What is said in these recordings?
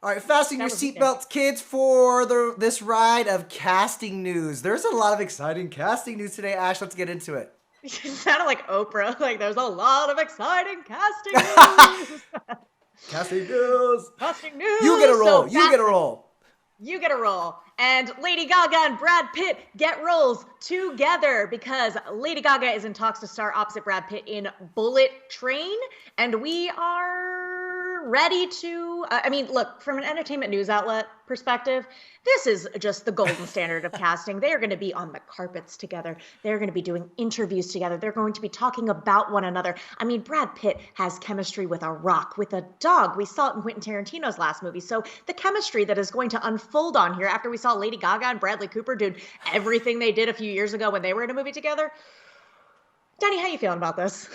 All right, fasten your That was the seatbelts, kids, for this ride of casting news. There's a lot of exciting casting news today, Ash. Let's get into it. It sounded like Oprah. Like there's a lot of exciting casting news. Casting news. Casting You get a news. roll. So You get a fasten. roll. You get a role. And Lady Gaga and Brad Pitt get roles together because Lady Gaga is in talks to star opposite Brad Pitt in Bullet Train. And we are ready to. I mean, look, from an entertainment news outlet perspective, this is just the golden standard of casting. They are going to be on the carpets together. They're going to be doing interviews together. They're going to be talking about one another. I mean, Brad Pitt has chemistry with a rock, with a dog. We saw it in Quentin Tarantino's last movie. So the chemistry that is going to unfold on here after we saw Lady Gaga and Bradley Cooper do everything they did a few years ago when they were in a movie together. Danny, how you feeling about this?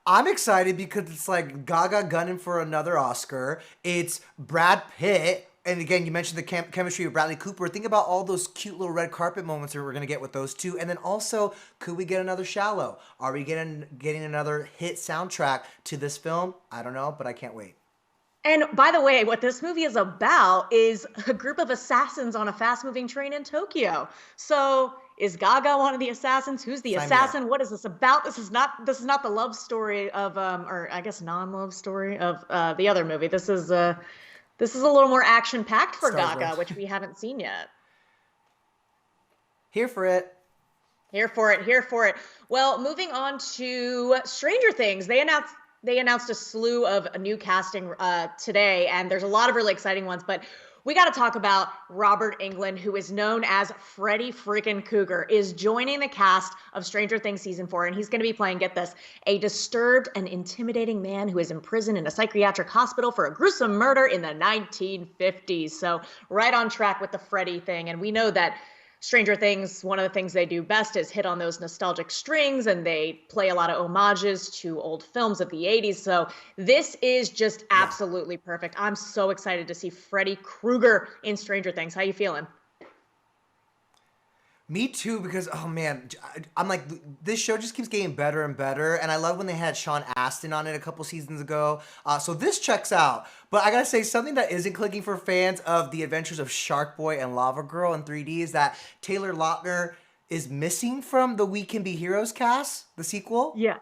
I'm excited because it's like Gaga gunning for another Oscar. It's Brad Pitt. And again, you mentioned the chemistry of Bradley Cooper. Think about all those cute little red carpet moments that we're going to get with those two. And then also, could we get another Shallow? Are we getting another hit soundtrack to this film? I don't know, but I can't wait. And by the way, what this movie is about is a group of assassins on a fast-moving train in Tokyo. So is Gaga one of the assassins? Who's the assassin? What is this about? This is not the love story of or I guess non-love story of the other movie. This is a little more action-packed for Gaga, which we haven't seen yet. Here for it. Here for it. Here for it. Well, moving on to Stranger Things. They announced a slew of new casting today, and there's a lot of really exciting ones, but we got to talk about Robert Englund, who is known as Freddy freaking Krueger, is joining the cast of Stranger Things Season 4, and he's going to be playing, get this, a disturbed and intimidating man who is imprisoned in a psychiatric hospital for a gruesome murder in the 1950s. So right on track with the Freddy thing, and we know that Stranger Things, one of the things they do best is hit on those nostalgic strings, and they play a lot of homages to old films of the 80s. So this is just absolutely perfect. I'm so excited to see Freddy Krueger in Stranger Things. How you feeling? Me too, because, oh man, I'm like, this show just keeps getting better and better, and I love when they had Sean Astin on it a couple seasons ago, so this checks out. But I gotta say, something that isn't clicking for fans of The Adventures of Sharkboy and Lava Girl in 3D is that Taylor Lautner is missing from the We Can Be Heroes cast, the sequel. Yeah.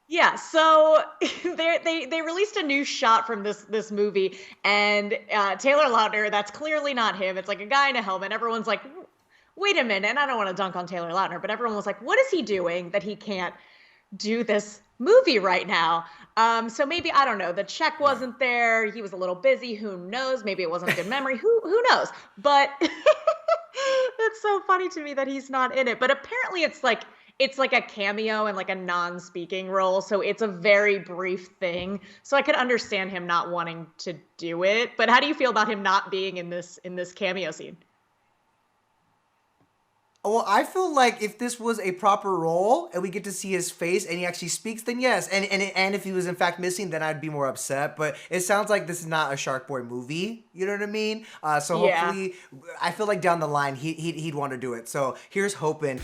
Yeah, so they released a new shot from this movie, and Taylor Lautner, that's clearly not him. It's like a guy in a helmet. Everyone's like, wait a minute, and I don't want to dunk on Taylor Lautner, but everyone was like, what is he doing that he can't do this movie right now? So maybe, I don't know, the check wasn't there, he was a little busy, who knows, maybe it wasn't a good memory, who knows? But it's so funny to me that he's not in it, but apparently it's like a cameo and like a non-speaking role, so it's a very brief thing. So I could understand him not wanting to do it, but how do you feel about him not being in this cameo scene? Well, I feel like if this was a proper role and we get to see his face and he actually speaks, then yes. And if he was in fact missing, then I'd be more upset. But it sounds like this is not a Sharkboy movie. You know what I mean? So hopefully, I feel like down the line he'd want to do it. So here's hoping.